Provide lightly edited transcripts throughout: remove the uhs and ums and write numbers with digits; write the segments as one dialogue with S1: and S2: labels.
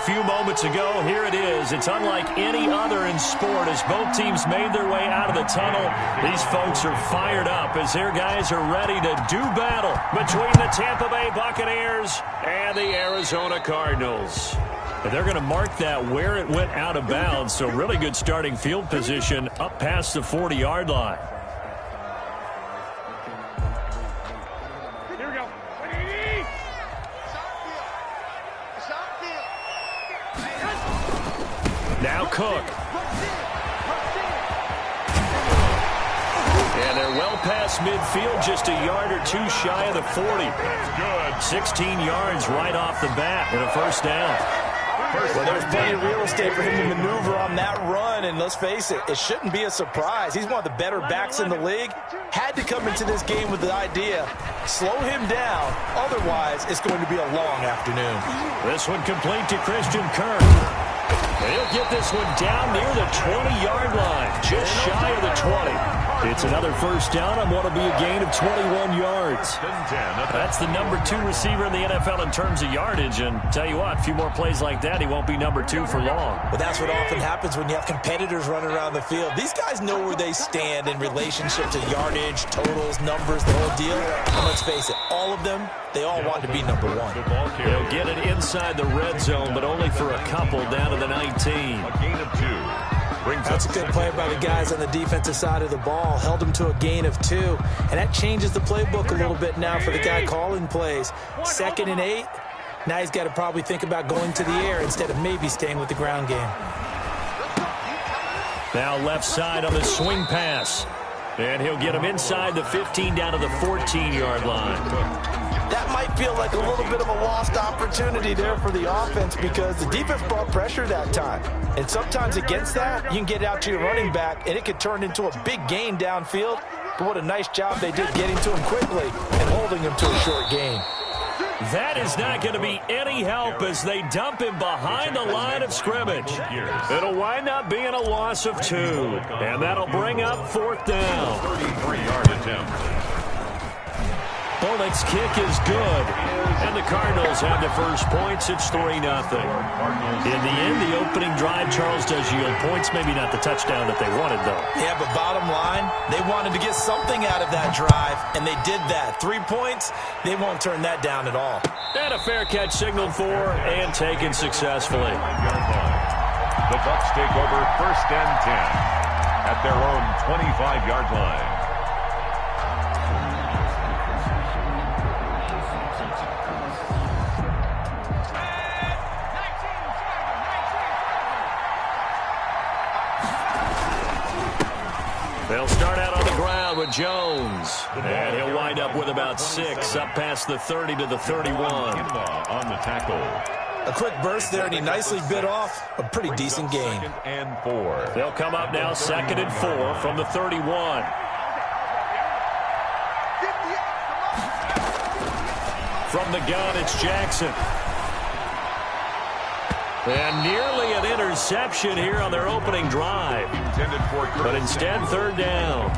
S1: few moments ago, here it is. It's unlike any other in sport as both teams made their way out of the tunnel. These folks are fired up as their guys are ready to do battle between the Tampa Bay Buccaneers and the Arizona Cardinals. And they're going to mark that where it went out of bounds, so really good starting field position up past the 40-yard line. Now Cook. And they're well past midfield, just a yard or two shy of the 40. Good. 16 yards right off the bat and a first down.
S2: Well, there's plenty of real estate for him to maneuver on that run, and let's face it, it shouldn't be a surprise. He's one of the better backs in the league. Had to come into this game with the idea, slow him down, otherwise it's going to be a long afternoon.
S1: This one complete to Christian Kirk. He'll get this one down near the 20-yard line, just shy of the 20. It's another first down on what will be a gain of 21 yards. That's the number 2 receiver in the NFL in terms of yardage, and tell you what, a few more plays like that, he won't be number 2 for long.
S2: Well, that's what often happens when you have competitors running around the field. These guys know where they stand in relationship to yardage, totals, numbers, the whole deal. And let's face it, all of them, they all want to be number 1.
S1: They'll get it inside the red zone, but only for a couple down to the 19. A gain of 2.
S2: That's a good play by the guys on the defensive side of the ball. Held him to a gain of 2. And that changes the playbook a little bit now for the guy calling plays. 2nd and 8. Now he's got to probably think about going to the air instead of maybe staying with the ground game.
S1: Now left side on the swing pass. And he'll get him inside the 15 down to the 14-yard line.
S2: That might feel like a little bit of a lost opportunity there for the offense because the defense brought pressure that time. And sometimes against that, you can get out to your running back, and it could turn into a big gain downfield. But what a nice job they did getting to him quickly and holding him to a short gain.
S1: That is not going to be any help as they dump him behind the line of scrimmage. It'll wind up being a loss of 2. And that'll bring up 4th down. 33-yard attempt. Bullock's kick is good. And the Cardinals have the first points. It's 3-0. In the end, the opening drive, Charles, does yield points. Maybe not the touchdown that they wanted, though.
S2: Yeah, but bottom line, they wanted to get something out of that drive, and they did that. 3 points, they won't turn that down at all.
S1: And a fair catch signaled for and taken successfully.
S3: The Bucs take over 1st and 10 at their own 25-yard line.
S1: They'll start out on the ground with Jones. And he'll wind up with about 6, up past the 30 to the 31.
S3: On the tackle.
S2: A quick burst there, and he nicely bit off a pretty decent gain.
S3: 2nd and 4.
S1: They'll come up now 2nd and 4 from the 31. From the gun, it's Jackson. And nearly an interception here on their opening drive. But instead, 3rd down.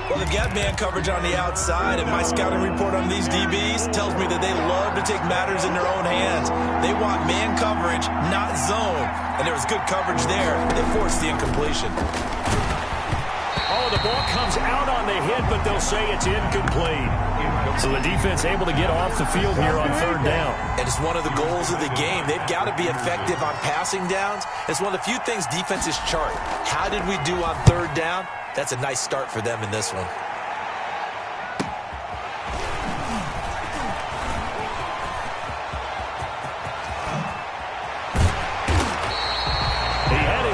S2: Well, they've got man coverage on the outside, and my scouting report on these DBs tells me that they love to take matters in their own hands. They want man coverage, not zone. And there was good coverage there. They forced the incompletion.
S1: Oh, the ball comes out on the hit, but they'll say it's incomplete. So the defense able to get off the field here on 3rd down.
S2: And it's one of the goals of the game. They've got to be effective on passing downs. It's one of the few things defenses chart. How did we do on 3rd down? That's a nice start for them in this one.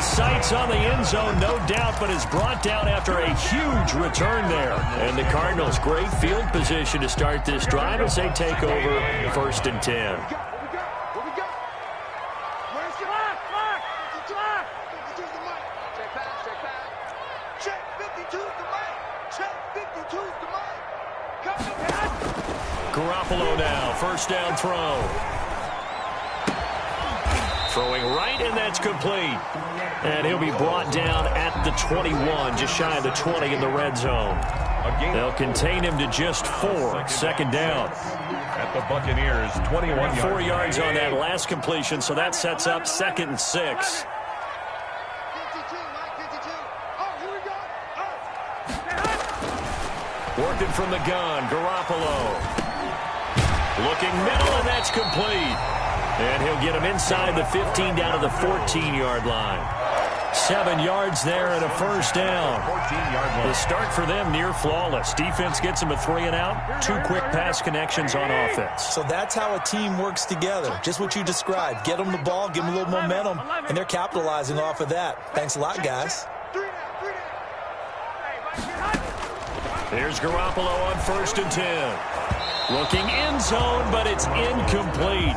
S1: Sights on the end zone, no doubt, but is brought down after a huge return there. And the Cardinals, great field position to start this drive as they take over 1st and 10. Garoppolo now, 1st down throw. Throwing right, and that's complete. And he'll be brought down at the 21, just shy of the 20 in the red zone. They'll contain him to just 4. Second down.
S3: At the Buccaneers, 21 yards.
S1: 4 yards on that last completion, so that sets up 2nd and 6. Working from the gun, Garoppolo. Looking middle, and that's complete. And he'll get him inside the 15 down to the 14-yard line. 7 yards there and a first down.
S3: 14-yard line.
S1: The start for them near flawless. Defense gets them a 3 and out. 2 quick pass connections on offense.
S2: So that's how a team works together. Just what you described. Get them the ball, give them a little momentum, and they're capitalizing off of that. Thanks a lot, guys.
S1: Here's Garoppolo on 1st and 10. Looking end zone, but it's incomplete.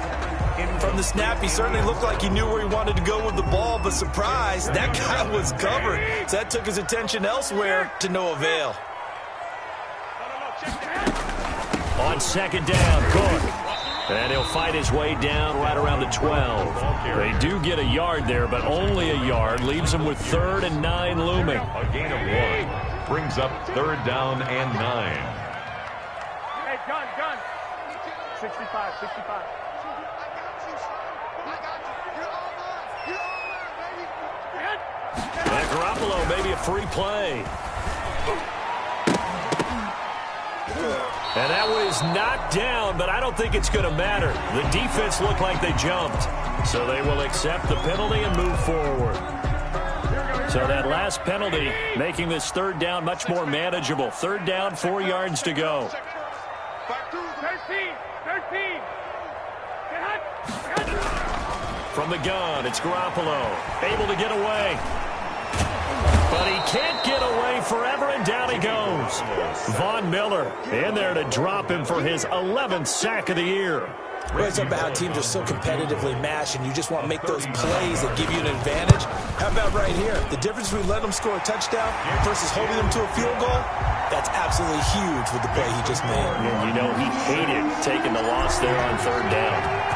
S2: From the snap, he certainly looked like he knew where he wanted to go with the ball, but surprise, that guy was covered. So that took his attention elsewhere to no avail.
S1: On 2nd down, Cook. And he'll fight his way down right around the 12. They do get a yard there, but only a yard. Leaves them with 3rd and 9 looming.
S3: A gain of 1 brings up 3rd down and 9.
S4: Hey, gun. 65.
S1: And Garoppolo, maybe a free play. And that was knocked down, but I don't think it's going to matter. The defense looked like they jumped. So they will accept the penalty and move forward. So that last penalty making this 3rd down much more manageable. 3rd down, 4 yards to go.
S4: 13.
S1: From the gun, it's Garoppolo. Able to get away. But he can't get away forever, and down he goes. Von Miller in there to drop him for his 11th sack of the year.
S2: Well, it's about how teams are so competitively matched, and you just want to make those plays that give you an advantage. How about right here? The difference between letting them score a touchdown versus holding them to a field goal, that's absolutely huge with the play he just made.
S1: And you know he hated taking the loss there on 3rd down.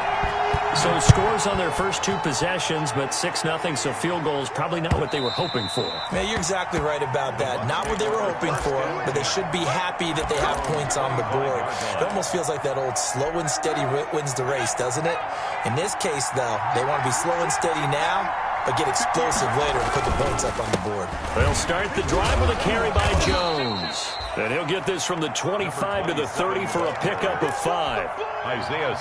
S1: So scores on their first 2 possessions, but 6-0, so field goal is probably not what they were hoping for.
S2: Man, you're exactly right about that. Not what they were hoping for, but they should be happy that they have points on the board. It almost feels like that old slow and steady wins the race, doesn't it? In this case, though, they want to be slow and steady now, but get explosive later and put the points up on the board.
S1: They'll start the drive with a carry by Jones. And he'll get this from the 25 to the 30 for a pickup of 5.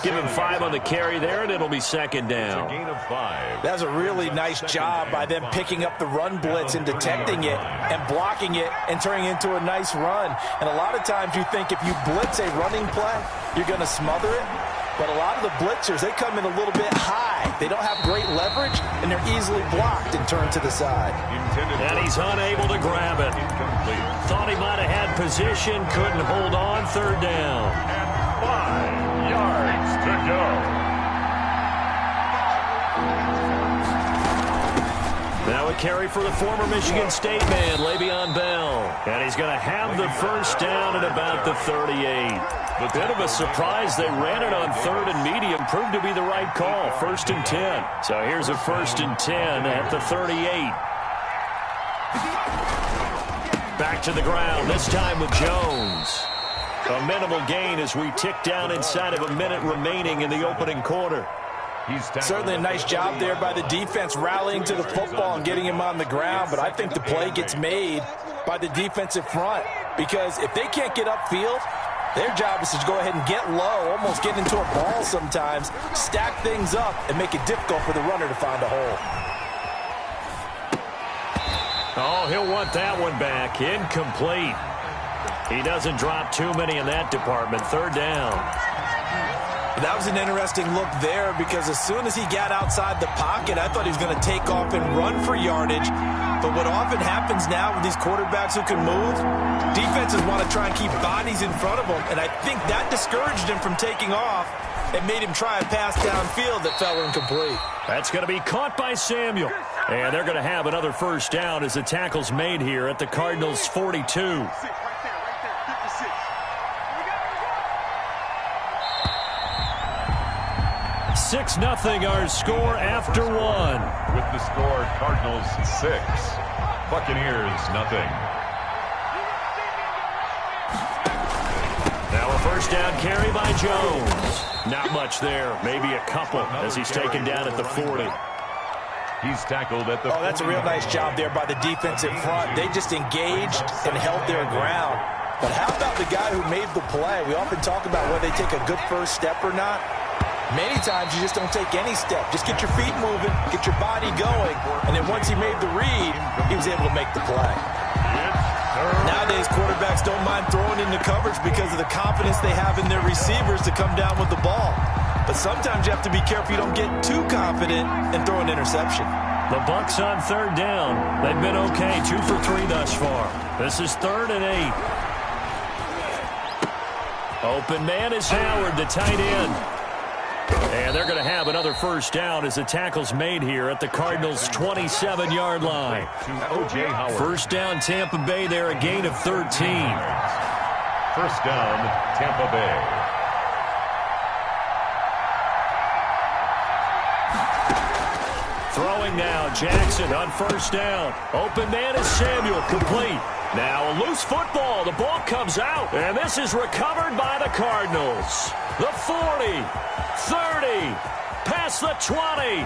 S1: Give him 5 on the carry there, and it'll be 2nd down.
S3: A gain of 5.
S2: That was a really nice job by them picking up the run blitz and detecting it and blocking it and turning it into a nice run. And a lot of times you think if you blitz a running play, you're going to smother it. But a lot of the blitzers, they come in a little bit high. They don't have great leverage, and they're easily blocked and turned to the side.
S1: And he's unable to grab it.
S3: Incomplete.
S1: Thought he might have had position, couldn't hold on. 3rd down.
S3: And 5 yards to go.
S1: Now a carry for the former Michigan State man, Le'Veon Bell. And he's going to have the first down at about the 38. A bit of a surprise. They ran it on 3rd and medium. Proved to be the right call. 1st and 10. So here's a 1st and 10 at the 38. Back to the ground, this time with Jones. A minimal gain as we tick down inside of a minute remaining in the opening quarter.
S2: Certainly a nice job there by the defense rallying to the football and getting him on the ground, but I think the play gets made by the defensive front because if they can't get upfield, their job is to go ahead and get low, almost get into a ball sometimes, stack things up, and make it difficult for the runner to find a hole.
S1: Oh, he'll want that one back. Incomplete. He doesn't drop too many in that department. 3rd down.
S2: That was an interesting look there because as soon as he got outside the pocket, I thought he was going to take off and run for yardage. But what often happens now with these quarterbacks who can move, defenses want to try and keep bodies in front of them, and I think that discouraged him from taking off and made him try a pass downfield that fell incomplete.
S1: That's going to be caught by Samuel. And they're going to have another first down as the tackle's made here at the Cardinals' 42. 6-0 our score after 1.
S3: With the score, Cardinals 6, Buccaneers 0.
S1: first down carry by Jones. Not much there. Maybe a couple as he's taken down at the 40.
S3: He's tackled at the 40.
S2: That's a real nice job there by the defense in front. They just engaged and held their ground. But how about the guy who made the play? We often talk about whether they take a good first step or not. Many times you just don't take any step. Just get your feet moving, get your body going, and then once he made the read, he was able to make the play. Nowadays, quarterbacks don't mind throwing into coverage because of the confidence they have in their receivers to come down with the ball. But sometimes you have to be careful you don't get too confident and throw an interception.
S1: The Bucs on third down. They've been okay, 2 for 3 thus far. This is 3rd and 8. Open man is Howard, the tight end. And they're going to have another first down as the tackle's made here at the Cardinals' 27-yard line.
S3: O.J. Howard.
S1: First down, Tampa Bay there, a gain of 13.
S3: First down, Tampa Bay.
S1: Throwing now, Jackson on first down. Open man is Samuel, complete. Now a loose football. The ball comes out, and this is recovered by the Cardinals. The 40, 30, past the 20,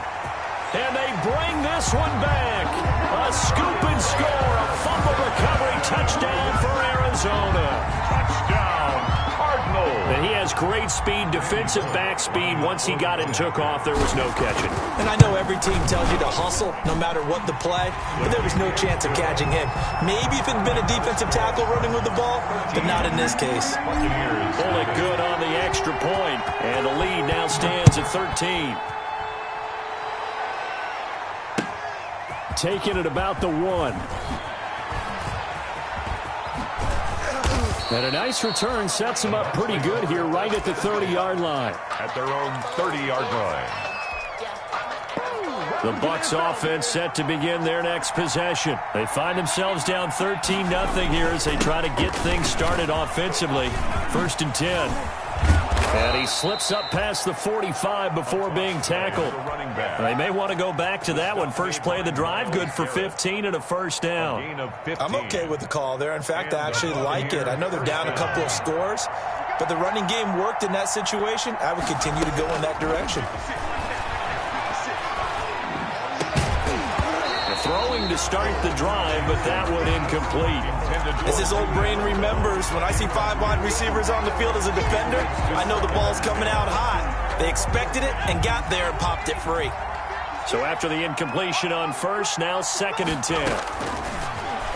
S1: and they bring this one back. A scoop and score, a fumble recovery touchdown for Arizona.
S3: Touchdown, Cardinals.
S1: And he has great speed, defensive back speed. Once he got it and took off, there was no catching.
S2: And I know every team tells you to hustle no matter what the play, but there was no chance of catching him. Maybe if it had been a defensive tackle running with the ball, but not in this case.
S3: Buccaneers.
S1: Pull it good on the extra point, and the lead now stands at 13. Taking it about the 1. And a nice return sets him up pretty good here right at the 30-yard line.
S3: At their own 30-yard line.
S1: The Bucs offense set to begin their next possession. They find themselves down 13-0 here as they try to get things started offensively. 1st and 10. And he slips up past the 45 before being tackled. They may want to go back to that one. First play of the drive, good for 15 and a first down.
S2: I'm okay with the call there. In fact, I actually like it. I know they're down a couple of scores, but the running game worked in that situation. I would continue to go in that direction.
S1: Throwing to start the drive, but that one incomplete.
S2: As his old brain remembers, when I see 5 wide receivers on the field as a defender, I know the ball's coming out hot. They expected it and got there and popped it free.
S1: So after the incompletion on first, now 2nd and 10.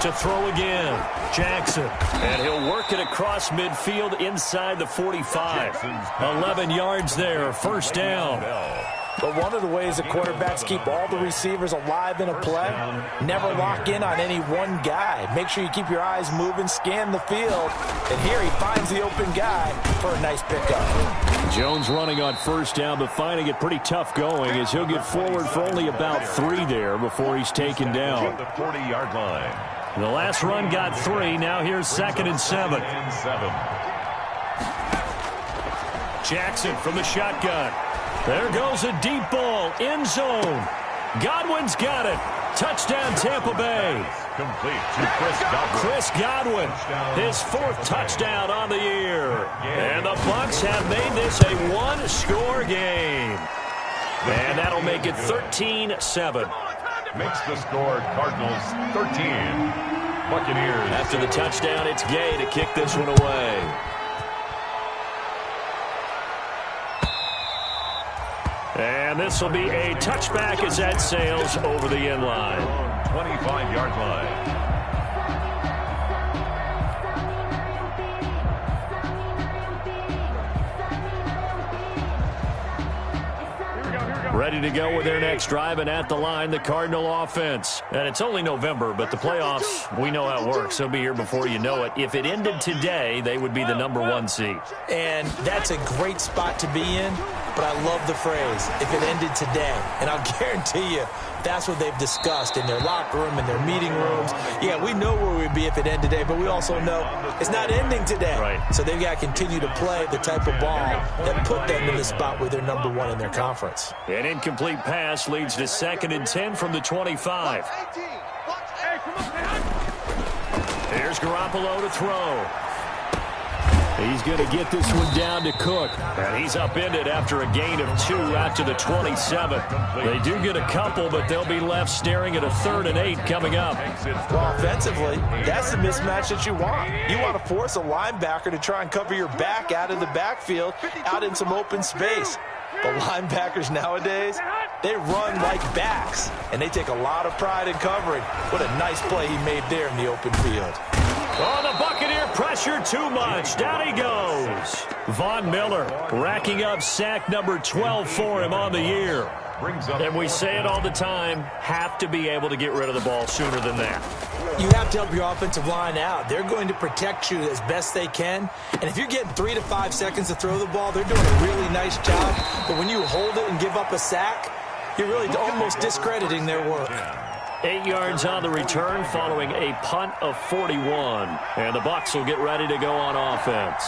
S1: To throw again, Jackson. And he'll work it across midfield inside the 45. 11 yards there, first down.
S2: But one of the ways the quarterbacks keep all the receivers alive in a play, never lock in on any one guy. Make sure you keep your eyes moving, scan the field, and here he finds the open guy for a nice pickup.
S1: Jones running on first down, but finding it pretty tough going as he'll get forward for only about 3 there before he's taken down.
S3: The 40-yard line.
S1: The last run got 3. Now here's 2nd and 7. Jackson from the shotgun. There goes a deep ball, end zone. Godwin's got it. Touchdown, Tampa Bay.
S3: Complete to Chris Godwin.
S1: Chris Godwin, his 4th touchdown on the year. And the Bucs have made this a 1-score game. And that'll make it 13-7.
S3: Makes the score Cardinals 13. Buccaneers.
S1: After the touchdown, it's Gay to kick this one away. And this will be a touchback as that sails over the end line.
S3: 25-yard line.
S1: Ready to go with their next drive, and at the line, the Cardinal offense. And it's only November, but the playoffs, we know how it works. They'll be here before you know it. If it ended today, they would be the #1 seed.
S2: And that's a great spot to be in, but I love the phrase, if it ended today. And I'll guarantee you, that's what they've discussed in their locker room, in their meeting rooms. Yeah, we know where we'd be if it ended today, but we also know it's not ending today.
S1: Right.
S2: So they've got to continue to play the type of ball that put them in the spot where they're #1 in their conference.
S1: An incomplete pass leads to 2nd and 10 from the 25. Here's Garoppolo to throw. He's going to get this one down to Cook. And he's upended after a gain of 2 out to the 27. They do get a couple, but they'll be left staring at a 3rd and 8 coming up.
S2: Well, offensively, that's the mismatch that you want. You want to force a linebacker to try and cover your back out of the backfield, out in some open space. The linebackers nowadays, they run like backs, and they take a lot of pride in covering. What a nice play he made there in the open field.
S1: Oh, the Buccaneer pressure too much. Down he goes. Von Miller racking up sack number 12 for him on the year. And we say it all the time, have to be able to get rid of the ball sooner than that.
S2: You have to help your offensive line out. They're going to protect you as best they can. And if you're getting 3 to 5 seconds to throw the ball, they're doing a really nice job. But when you hold it and give up a sack, you're really almost discrediting their work.
S1: 8 yards on the return following a punt of 41. And the Bucs will get ready to go on offense.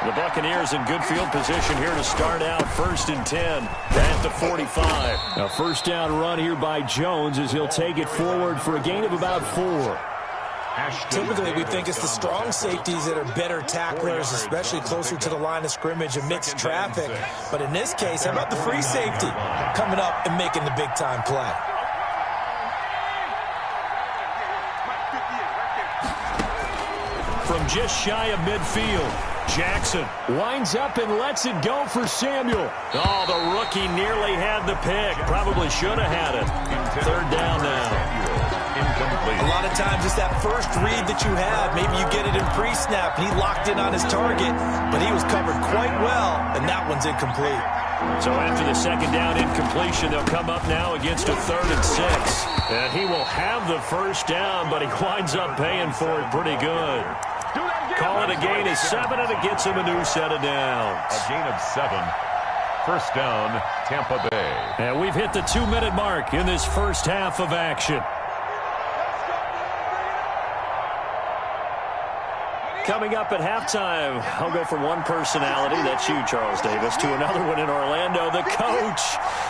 S1: The Buccaneers in good field position here to start out 1st and 10 at the 45. A first down run here by Jones as he'll take it forward for a gain of about 4.
S2: Typically, we think it's the strong safeties that are better tacklers, especially closer to the line of scrimmage amidst traffic. But in this case, how about the free safety coming up and making the big-time play?
S1: From just shy of midfield, Jackson winds up and lets it go for Samuel. Oh, the rookie nearly had the pick. Probably should have had it. 3rd down now.
S2: A lot of times it's that first read that you have. Maybe you get it in pre-snap, and he locked in on his target, but he was covered quite well, and that one's incomplete.
S1: So after the 2nd down incompletion, they'll come up now against a 3rd and 6. And he will have the first down, but he winds up paying for it pretty good. Call it a gain of 7, and it gets him a new set of downs.
S3: A gain of 7. First down, Tampa Bay.
S1: And we've hit the 2-minute mark in this first half of action. Coming up at halftime, I'll go from one personality, that's you, Charles Davis, to another one in Orlando, the coach.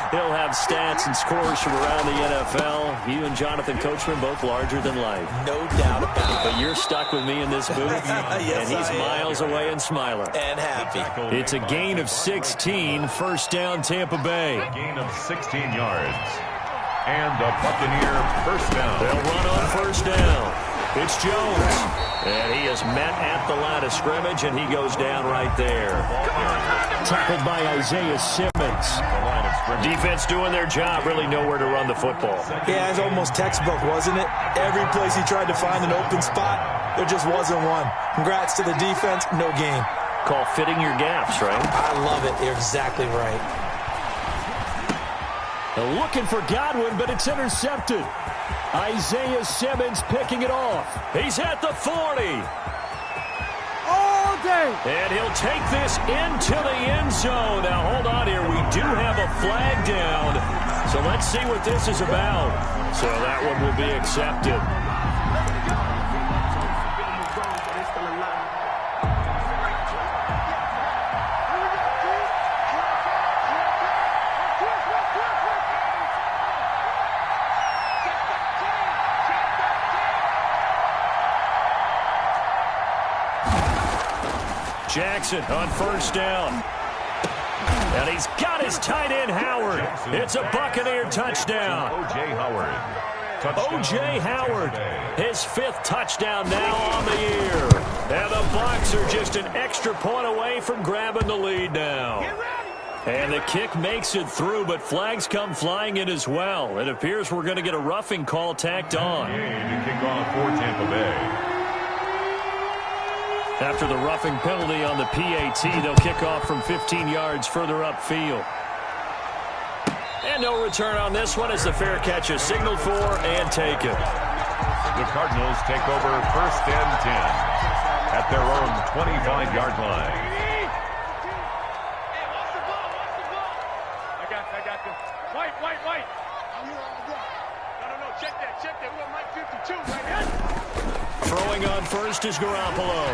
S1: He'll have stats and scores from around the NFL. You and Jonathan Coachman both larger than life.
S2: No doubt about it.
S1: But you're stuck with me in this booth,
S2: yes,
S1: and he's miles away and smiling.
S2: And happy.
S1: It's a gain of 16, first down Tampa Bay.
S3: A gain of 16 yards. And a Buccaneer first down.
S1: They'll run on first down. It's Jones. And he is met at the line of scrimmage, and he goes down right there. Tackled by Isaiah Simmons. Defense doing their job, really nowhere to run the football.
S2: Yeah, it's almost textbook, wasn't it? Every place he tried to find an open spot, there just wasn't one. Congrats to the defense, no gain.
S1: Call fitting your gaps, right?
S2: I love it. You're exactly right.
S1: Looking for Godwin, but it's intercepted. Isaiah Simmons picking it off. He's at the 40.
S4: All day.
S1: And he'll take this into the end zone. Now, hold on here. We do have a flag down. So let's see what this is about. So that one will be accepted. Jackson on first down. And he's got his tight end, Howard. It's a Buccaneer touchdown.
S3: O.J. Howard.
S1: O.J. Howard, his 5th touchdown now on the year. And the Bucs are just an extra point away from grabbing the lead now. And the kick makes it through, but flags come flying in as well. It appears we're going to get a roughing call tacked on.
S3: And to kick off for Tampa Bay.
S1: After the roughing penalty on the PAT, they'll kick off from 15 yards further upfield. And no return on this one as the fair catch is signaled for and taken.
S3: The Cardinals take over first and 10 at their own 25-yard line.
S4: I got this. White. No, check that. We want Mike 52 right here.
S1: Throwing on first is Garoppolo.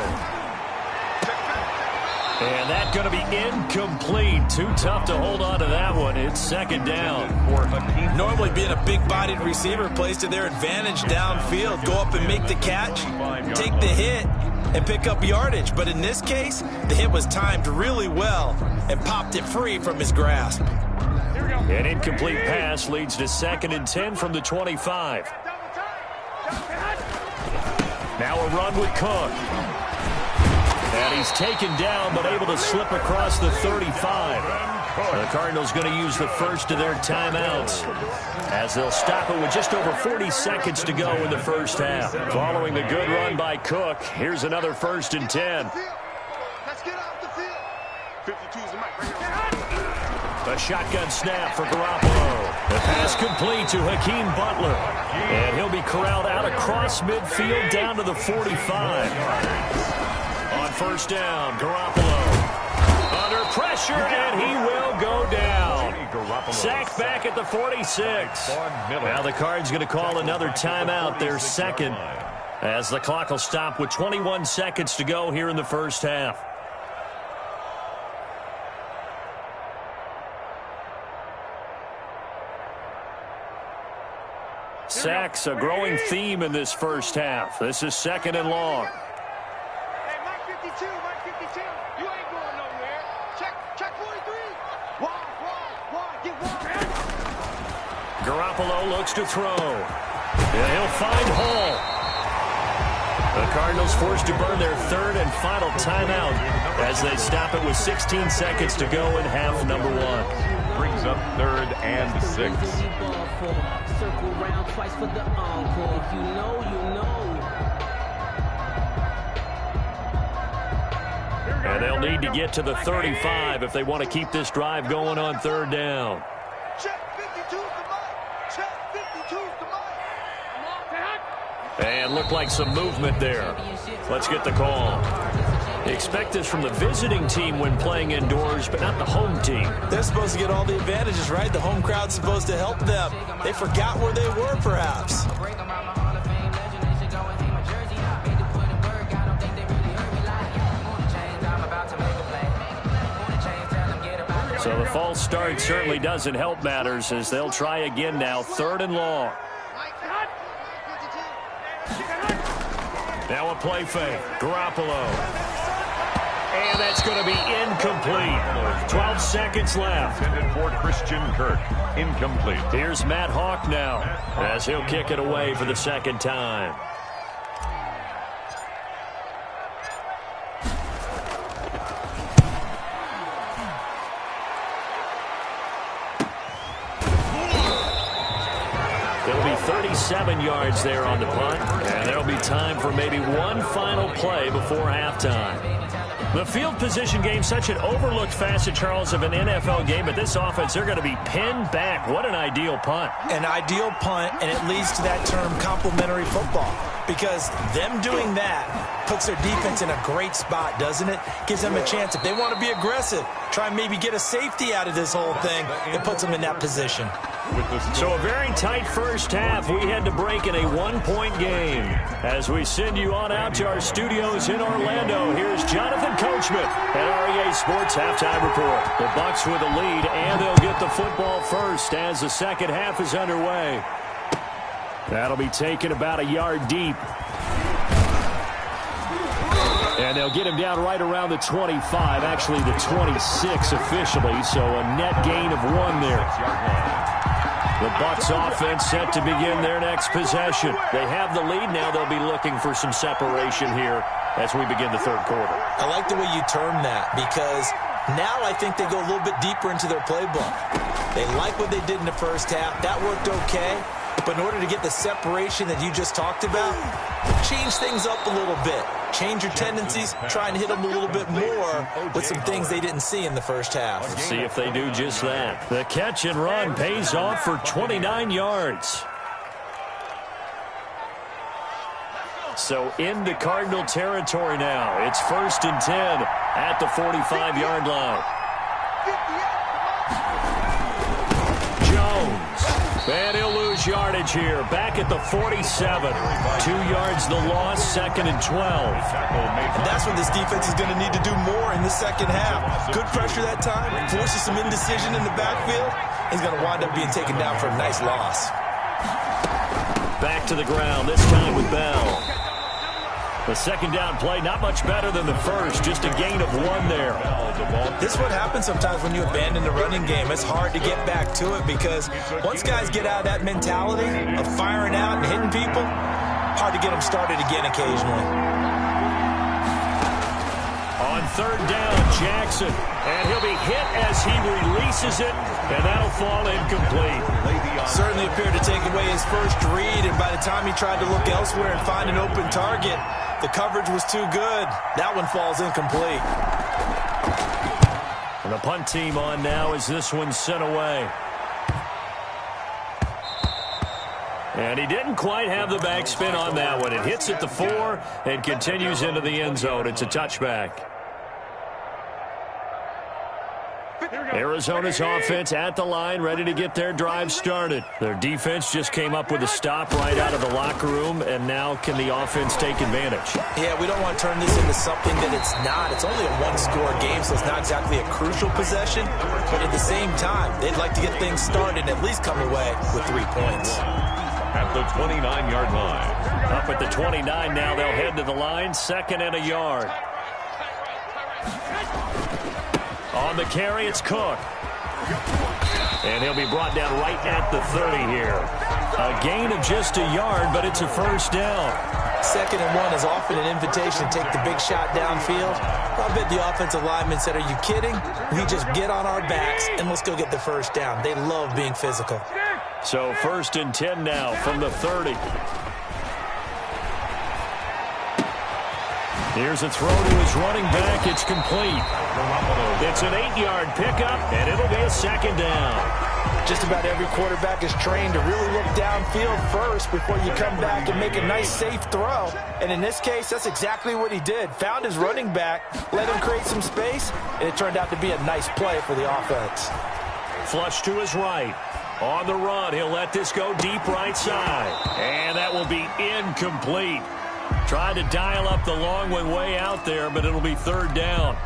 S1: And that's going to be incomplete. Too tough to hold on to that one. It's 2nd down.
S3: For Hakeem
S2: normally being a big-bodied receiver plays to their advantage downfield. Go up and make the catch, take the hit, and pick up yardage. But in this case, the hit was timed really well and popped it free from his grasp.
S1: An incomplete pass leads to 2nd and 10 from the 25. Now a run with Cook. And he's taken down but able to slip across the 35. The Cardinals going to use the first of their timeouts as they'll stop it with just over 40 seconds to go in the first half. Following the good run by Cook, here's another 1st and 10.
S4: Let's get off the field. 52's the mic right here.
S1: A shotgun snap for Garoppolo. The pass complete to Hakeem Butler. And he'll be corralled out across midfield down to the 45. On 1st down, Garoppolo. Under pressure, and he will go down. Sacked back at the 46. Now the Cards going to call another timeout, their 2nd, as the clock will stop with 21 seconds to go here in the first half. Sacks, a growing theme in this first half. This is 2nd and long.
S4: Hey, Mike 52, Mike 52. You ain't going nowhere. Check 43. Wide, get wide.
S1: Garoppolo looks to throw. And he'll find Hall. The Cardinals forced to burn their 3rd and final timeout as they stop it with 16 seconds to go in half number 1.
S3: Brings up 3rd and 6.
S5: Circle round twice for the encore. If you know, you know.
S1: And they'll need to get to the 35 if they want to keep this drive going on 3rd down.
S4: Check 52's the mic. Check 52's the mic.
S1: And looked like some movement there. Let's get the call. Expect this from the visiting team when playing indoors, but not the home team.
S2: They're supposed to get all the advantages, right? The home crowd's supposed to help them. They forgot where they were, perhaps.
S1: So the false start certainly doesn't help matters as they'll try again now, 3rd and long. Now a play fake. Garoppolo. And that's going to be incomplete. 12 seconds left.
S3: Intended for Christian Kirk. Incomplete.
S1: Here's Matt Hawk now as he'll kick it away for the 2nd time. It'll be 37 yards there on the punt, and there'll be time for maybe one final play before halftime. The field position game, such an overlooked facet, Charles, of an NFL game, but this offense, they're going to be pinned back. What an ideal punt.
S2: An ideal punt, and it leads to that term complementary football, because them doing that puts their defense in a great spot, doesn't it? Gives them a chance. If they want to be aggressive, try and maybe get a safety out of this whole thing, it puts them in that position.
S1: So a very tight first half. We had to break in a 1-point game. As we send you on out to our studios in Orlando, here's Jonathan Coachman at REA Sports Halftime Report. The Bucs with a lead, and they'll get the football first as the second half is underway. That'll be taken about a yard deep. And they'll get him down right around the 25, actually the 26 officially, so a net gain of 1 there. The Bucs offense set to begin their next possession. They have the lead now. They'll be looking for some separation here as we begin the 3rd quarter.
S2: I like the way you term that, because now I think they go a little bit deeper into their playbook. They like what they did in the first half. That worked okay. But in order to get the separation that you just talked about, change things up a little bit. Change your tendencies, try and hit them a little bit more with some things they didn't see in the first half.
S1: Let's see if they do just that. The catch and run pays off for 29 yards. So into Cardinal territory now. It's 1st and 10 at the 45-yard line. And he'll lose yardage here. Back at the 47. 2 yards the loss, 2nd and 12.
S2: That's what this defense is going to need to do more in the second half. Good pressure that time. Forces some indecision in the backfield. he's going to wind up being taken down for a nice loss.
S1: Back to the ground, this time with Bell. The second down play, not much better than the first, just a gain of 1 there.
S2: This is what happens sometimes when you abandon the running game. It's hard to get back to it because once guys get out of that mentality of firing out and hitting people, hard to get them started again occasionally.
S1: On third down, Jackson. And he'll be hit as he releases it, and that'll fall incomplete.
S2: Certainly appeared to take away his first read, and by the time he tried to look elsewhere and find an open target, the coverage was too good. That one falls incomplete.
S1: And the punt team on now as this one's sent away. And he didn't quite have the backspin on that one. It hits at the 4 and continues into the end zone. It's a touchback. Arizona's offense at the line, ready to get their drive started. Their defense just came up with a stop right out of the locker room, and now can the offense take advantage?
S2: Yeah, we don't want to turn this into something that it's not. It's only a one-score game, so it's not exactly a crucial possession. But at the same time, they'd like to get things started and at least come away with 3 points.
S3: At the 29-yard line.
S1: Up at the 29 now, they'll head to the line, 2nd and a yard. On the carry, it's Cook. And he'll be brought down right at the 30 here. A gain of just a yard, but it's a first down.
S2: 2nd and 1 is often an invitation to take the big shot downfield. I bet the offensive lineman said, are you kidding? We just get on our backs and let's go get the first down. They love being physical.
S1: So 1st and 10 now from the 30. Here's a throw to his running back. It's complete. It's an 8-yard pickup, and it'll be a 2nd down.
S2: Just about every quarterback is trained to really look downfield first before you come back and make a nice, safe throw. And in this case, that's exactly what he did. Found his running back, let him create some space, and it turned out to be a nice play for the offense.
S1: Flush to his right. On the run, he'll let this go deep right side. And that will be incomplete. Tried to dial up the long one way out there, but it'll be 3rd down.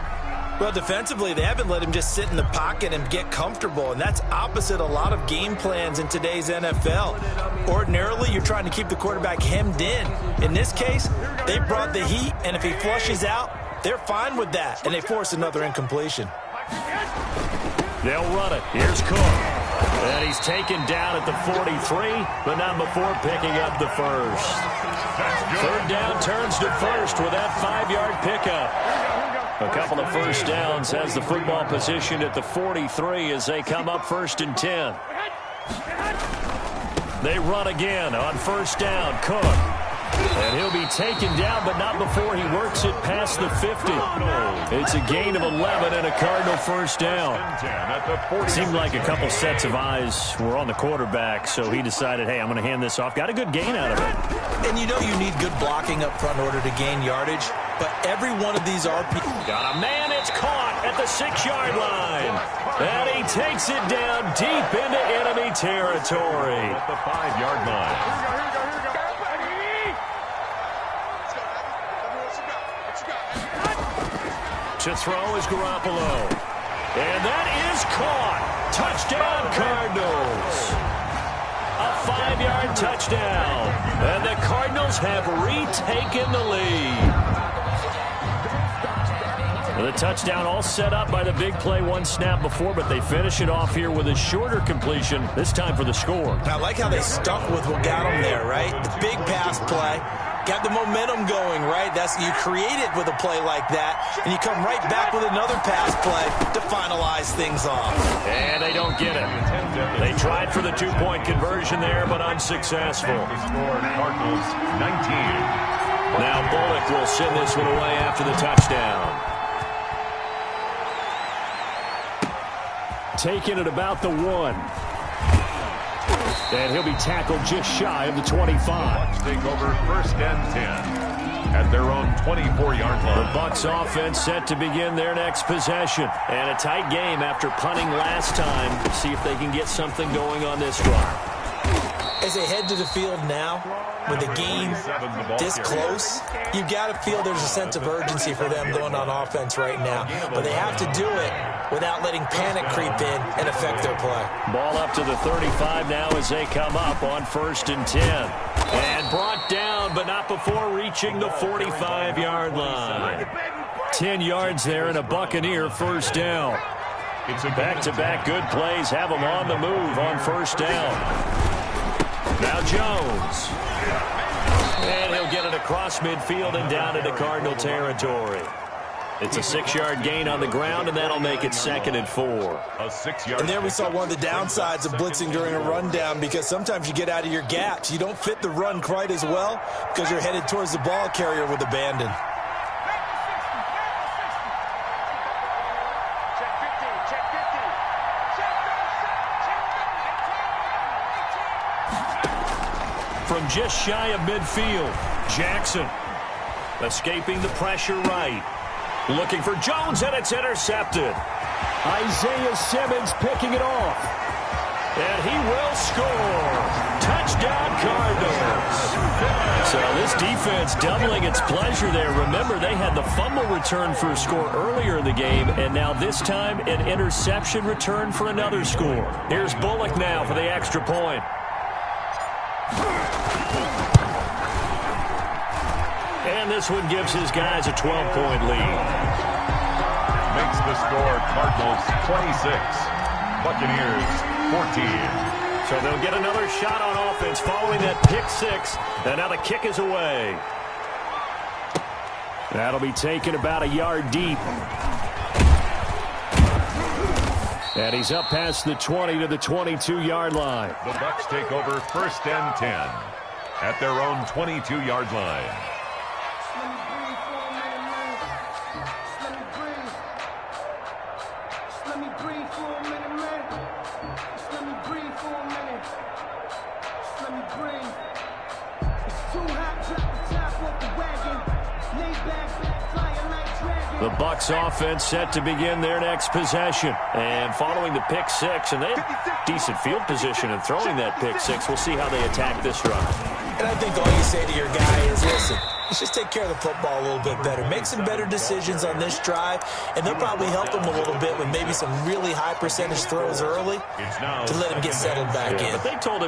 S2: Well, defensively, they haven't let him just sit in the pocket and get comfortable, and that's opposite a lot of game plans in today's NFL. Ordinarily, you're trying to keep the quarterback hemmed in. In this case, they brought the heat, and if he flushes out, they're fine with that, and they force another incompletion.
S1: They'll run it. Here's Cook. And he's taken down at the 43, but not before picking up the first. 3rd down turns to first with that 5-yard pickup. A couple of first downs has the football positioned at the 43 as they come up 1st and 10. They run again on 1st down. Cook. And he'll be taken down, but not before he works it past the 50. It's a gain of 11 and a Cardinal first down. It seemed like a couple sets of eyes were on the quarterback, so he decided, hey, I'm going to hand this off. Got a good gain out of it.
S2: And you know you need good blocking up front in order to gain yardage, but every one of these RP...
S1: Got a man, it's caught at the 6-yard line. And he takes it down deep into enemy territory.
S3: At the 5-yard line.
S1: To throw is Garoppolo. And that is caught. Touchdown, Cardinals. A 5-yard touchdown. And the Cardinals have retaken the lead. The touchdown all set up by the big play 1 snap before, but they finish it off here with a shorter completion, this time for the score.
S2: I like how they stuck with what got them there, right? The big pass play. Got the momentum going, right? That's you create it with a play like that, and you come right back with another pass play to finalize things off.
S1: And they don't get it. They tried for the 2-point conversion there, but unsuccessful.
S3: Cardinals 19.
S1: Now Bullock will send this one away after the touchdown. Taken at about the 1. And he'll be tackled just shy of the 25.
S3: Bucs take over 1st and 10 at their own 24-yard line.
S1: The Bucs offense set to begin their next possession. And a tight game after punting last time. See if they can get something going on this drive.
S2: As they head to the field now, with the game this close, you've got to feel there's a sense of urgency for them going on offense right now. But they have to do it without letting panic creep in and affect their play.
S1: Ball up to the 35 now as they come up on 1st and 10. And brought down, but not before reaching the 45-yard line. 10 yards there and a Buccaneer first down. Back-to-back good plays have them on the move on 1st down. Now Jones. And he'll get it across midfield and down into Cardinal territory. It's a 6-yard gain on the ground, and that'll make it 2nd and 4.
S2: And there we saw one of the downsides of blitzing during a rundown, because sometimes you get out of your gaps. You don't fit the run quite as well because you're headed towards the ball carrier with abandon.
S1: From just shy of midfield, Jackson escaping the pressure right. Looking for Jones, and it's intercepted. Isaiah Simmons picking it off. And he will score. Touchdown, Cardinals. So this defense doubling its pleasure there. Remember, they had the fumble return for a score earlier in the game, and now this time an interception return for another score. Here's Bullock now for the extra point. And this one gives his guys a 12-point lead.
S3: Makes the score Cardinals 26, Buccaneers 14.
S1: So they'll get another shot on offense following that pick six. And now the kick is away. That'll be taken about a yard deep. And he's up past the 20 to the 22-yard line.
S3: The Bucs take over 1st and 10 at their own 22-yard line.
S1: The Bucs offense set to begin their next possession. And following the pick six, and they have decent field position in throwing that pick six. We'll see how they attack this drive.
S2: And I think all you say to your guy is, listen, let's just take care of the football a little bit better. Make some better decisions on this drive, and they'll probably help him a little bit with maybe some really high percentage throws early to let him get settled back in.
S1: But they told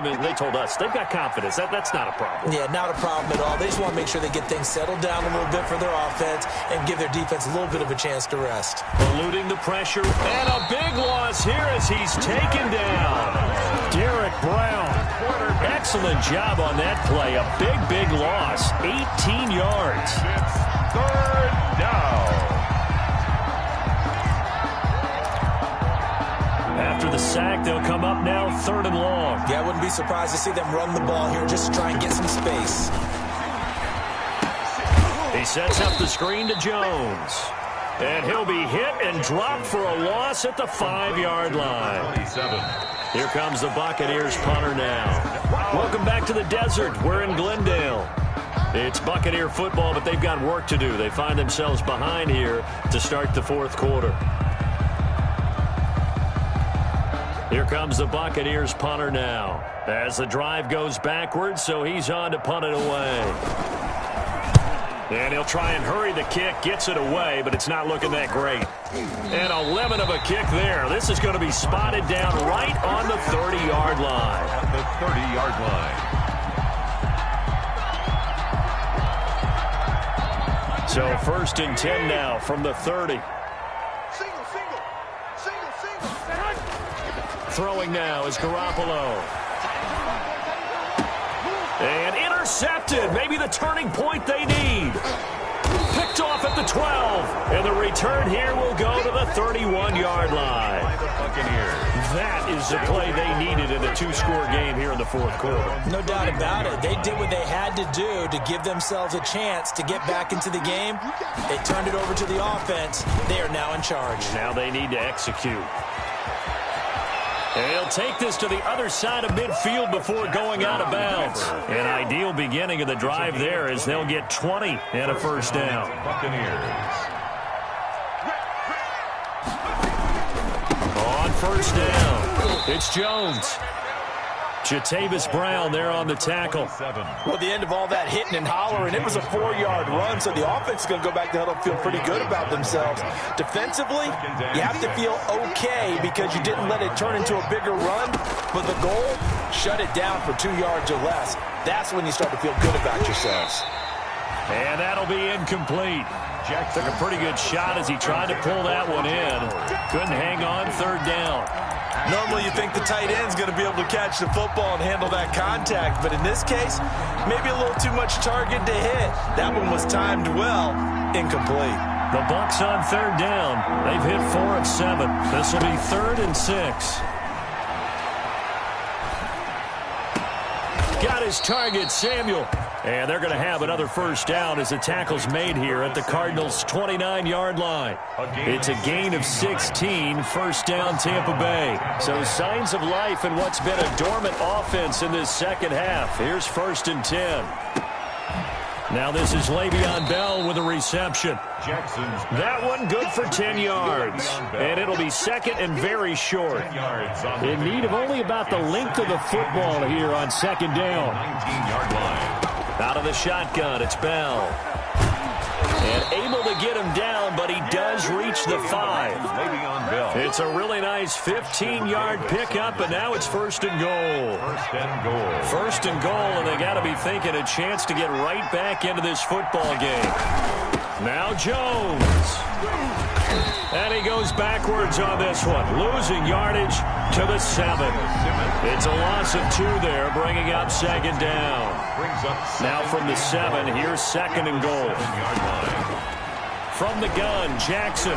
S1: us, they've got confidence. That's not a problem.
S2: Yeah, not a problem at all. They just want to make sure they get things settled down a little bit for their offense and give their defense a little bit of a chance to rest.
S1: Eluding the pressure, and a big loss here as he's taken down. Derek Brown. Excellent job on that play. A big loss. 18 yards.
S3: It's 3rd down.
S1: After the sack, they'll come up now 3rd and long.
S2: Yeah, I wouldn't be surprised to see them run the ball here just to try and get some space.
S1: He sets up the screen to Jones. And he'll be hit and dropped for a loss at the 5-yard line.
S3: 27.
S1: Here comes the Buccaneers punter now. Welcome back to the desert. We're in Glendale. It's Buccaneer football, but they've got work to do. They find themselves behind here to start the 4th quarter. Here comes the Buccaneers punter now. As the drive goes backwards, so he's on to punt it away. And he'll try and hurry the kick, gets it away, but it's not looking that great. And a lemon of a kick there. This is going to be spotted down right on the 30-yard line.
S3: At the 30-yard line.
S1: So 1st and 10 now from the 30.
S4: Single.
S1: Throwing now is Garoppolo. And intercepted. Maybe the turning point they need. Picked off at the 12. And the return here will go to the 31-yard line.
S3: By the Buccaneers.
S1: That is the play they needed in a 2-score game here in the 4th quarter.
S2: No doubt about it. They did what they had to do to give themselves a chance to get back into the game. They turned it over to the offense. They are now in charge.
S1: Now they need to execute. And he'll take this to the other side of midfield before going out of bounds. An ideal beginning of the drive there as they'll get 20 and a 1st down.
S3: Buccaneers.
S1: On 1st down, it's Jones. Jatavis Brown there on the tackle.
S2: Well, the end of all that hitting and hollering, it was a 4-yard run, so the offense is going to go back to huddle and feel pretty good about themselves. Defensively, you have to feel okay because you didn't let it turn into a bigger run, but the goal, shut it down for 2 yards or less. That's when you start to feel good about yourselves.
S1: And that'll be incomplete. Jack took a pretty good shot as he tried to pull that one in. Couldn't hang on, 3rd down.
S2: Normally you think the tight end's going to be able to catch the football and handle that contact, but in this case, maybe a little too much target to hit. That one was timed well, incomplete.
S1: The Bucs on 3rd down. They've hit 4 of 7. This will be 3rd and 6. Got his target, Samuel. And they're going to have another 1st down as the tackle's made here at the Cardinals' 29-yard line. It's a gain of 16, 1st down Tampa Bay. So signs of life in what's been a dormant offense in this second half. Here's 1st and 10. Now this is Le'Veon Bell with a reception. That one good for 10 yards. And it'll be 2nd and very short. In need of only about the length of the football here on 2nd down.
S3: 19-yard line.
S1: Out of the shotgun, it's Bell. And able to get him down, but he does reach the 5. It's a really nice 15-yard pickup, and now it's 1st and goal. 1st and goal, and they got to be thinking a chance to get right back into this football game. Now Jones. And he goes backwards on this one, losing yardage to the 7. It's a loss of 2 there, bringing up 2nd down. Now from the 7, here's 2nd and goal. From the gun, Jackson.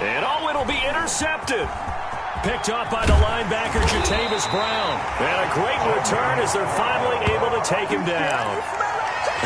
S1: And it'll be intercepted. Picked off by the linebacker, Jatavis Brown. And a great return as they're finally able to take him down.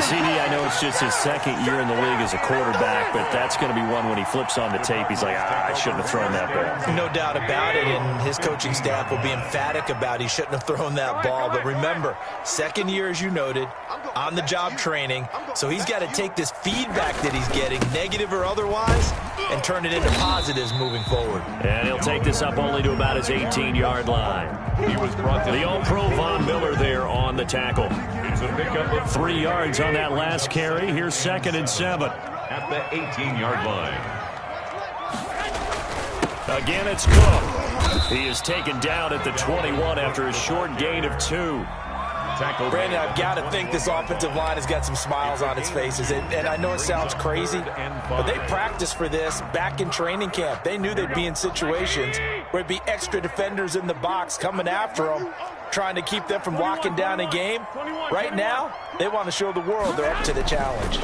S1: CD, I know it's just his 2nd year in the league as a quarterback, but that's going to be one when he flips on the tape, he's like, I shouldn't have thrown that ball.
S2: No doubt about it, and his coaching staff will be emphatic about he shouldn't have thrown that ball. But remember, 2nd year, as you noted, on-the-job training, so he's got to take this feedback that he's getting, negative or otherwise, and turn it into positives moving forward.
S1: And he'll take this up only to about his 18-yard line.
S3: He was brought to
S1: the All-Pro Von Miller there on the tackle.
S3: It's a pickup of
S1: 3 yards on that last carry. Here's 2nd and 7.
S3: At the 18-yard line.
S1: Again, it's Cook. He is taken down at the 21 after a short gain of 2.
S2: Brandon, I've got to think this offensive line has got some smiles on its faces. And I know it sounds crazy, but they practiced for this back in training camp. They knew they'd be in situations where it'd be extra defenders in the box coming after them, trying to keep them from locking down a game. Right now, they want to show the world they're up to the challenge.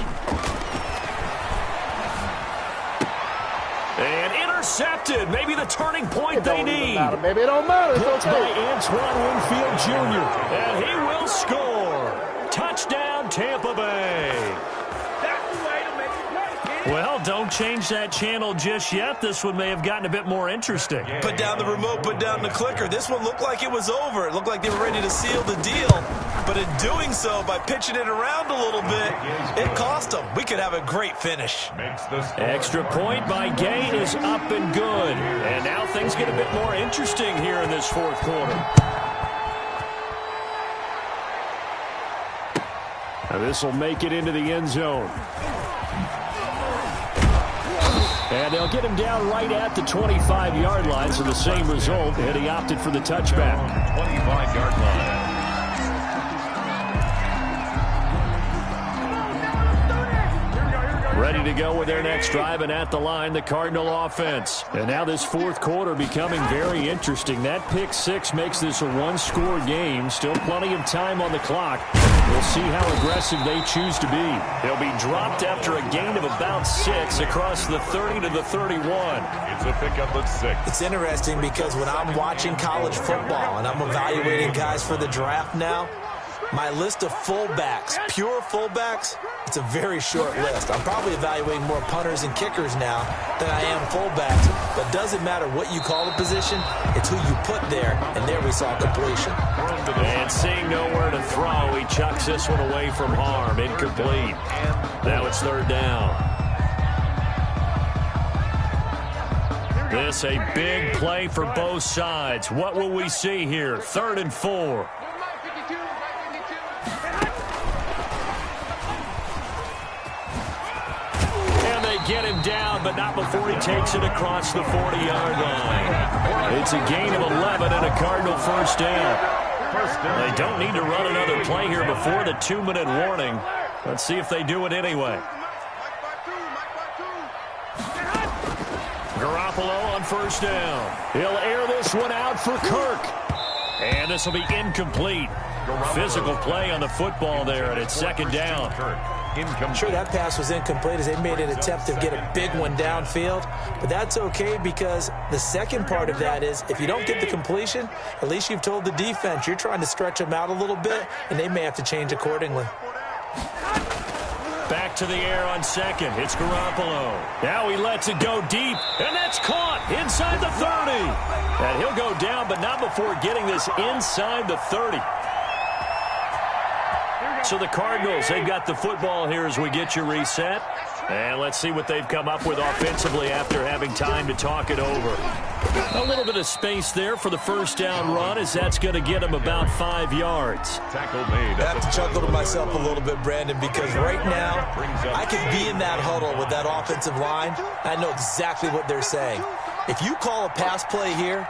S1: And intercepted. Maybe the turning point they need.
S6: Maybe it don't matter. It's
S1: Hit
S6: okay.
S1: by Antoine Winfield Jr. And he will score. Touchdown, Tampa Bay. Well, don't change that channel just yet. This one may have gotten a bit more interesting.
S2: Put down the remote, put down the clicker. This one looked like it was over. It looked like they were ready to seal the deal. But in doing so, by pitching it around a little bit, it cost them. We could have a great finish.
S1: Extra point by Gay is up and good. And now things get a bit more interesting here in this 4th quarter. Now this will make it into the end zone. And they'll get him down right at the 25-yard line, so the same result, and he opted for the touchback.
S3: 25-yard line.
S1: Ready to go with their next drive, and at the line, the Cardinal offense. And now this 4th quarter becoming very interesting. That pick 6 makes this a one-score game. Still plenty of time on the clock. We'll see how aggressive they choose to be. They'll be dropped after a gain of about 6 across the 30 to the 31.
S3: It's a pickup of 6.
S2: It's interesting because when I'm watching college football and I'm evaluating guys for the draft now, my list of fullbacks, pure fullbacks, it's a very short list. I'm probably evaluating more punters and kickers now than I am fullbacks. But it doesn't matter what you call the position, it's who you put there, and there we saw completion.
S1: And seeing nowhere to throw, he chucks this one away from harm. Incomplete. Now it's 3rd down. This a big play for both sides. What will we see here? 3rd and 4. And they get him down, but not before he takes it across the 40-yard line. It's a gain of 11 and a Cardinal first down. They don't need to run another play here before the 2-minute warning. Let's see if they do it anyway. Garoppolo on first down. He'll air this one out for Kirk. And this will be incomplete. Physical play on the football there, and it's 2nd down.
S2: I'm sure that pass was incomplete as they made an attempt to get a big one downfield. But that's okay because the second part of that is if you don't get the completion, at least you've told the defense you're trying to stretch them out a little bit, and they may have to change accordingly.
S1: Back to the air on 2nd. It's Garoppolo. Now he lets it go deep, and that's caught inside the 30. And he'll go down, but not before getting this inside the 30. So the Cardinals, they've got the football here as we get you reset. And let's see what they've come up with offensively after having time to talk it over. A little bit of space there for the first down run as that's going to get him about 5 yards.
S2: I have to chuckle to myself a little bit, Brandon, because right now I can be in that huddle with that offensive line. I know exactly what they're saying. If you call a pass play here,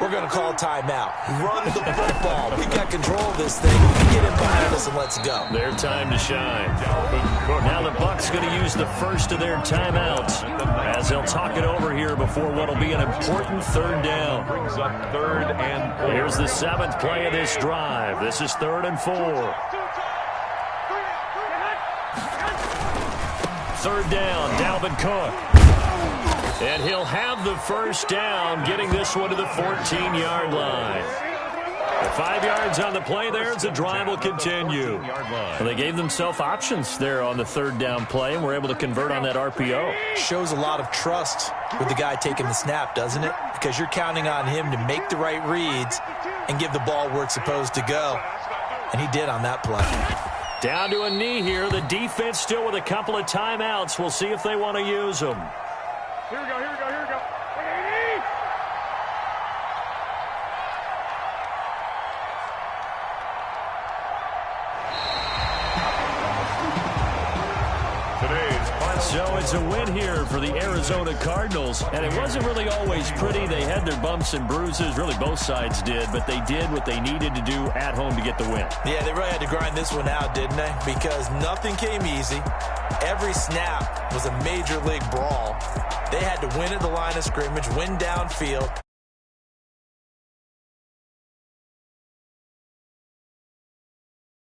S2: we're going to call a timeout. Run the football. We've got control of this thing. Get it behind us and let's go.
S1: Their time to shine. Now the Bucs going to use the first of their timeouts as they'll talk it over here before what will be an important 3rd down.
S3: Brings up 3rd and 4.
S1: Here's the 7th play of this drive. This is 3rd and 4. 3rd down, Dalvin Cook. And he'll have the first down, getting this one to the 14-yard line. 5 yards on the play there as the drive will continue. Well, they gave themselves options there on the 3rd down play and were able to convert on that RPO.
S2: Shows a lot of trust with the guy taking the snap, doesn't it? Because you're counting on him to make the right reads and give the ball where it's supposed to go. And he did on that play.
S1: Down to a knee here. The defense still with a couple of timeouts. We'll see if they want to use them.
S4: Here we go, here we go, here we go.
S1: So it's a win here for the Arizona Cardinals, and it wasn't really always pretty. They had their bumps and bruises, really both sides did, but they did what they needed to do at home to get the win.
S2: Yeah, they really had to grind this one out, didn't they? Because nothing came easy. Every snap was a major league brawl. They had to win at the line of scrimmage, win downfield.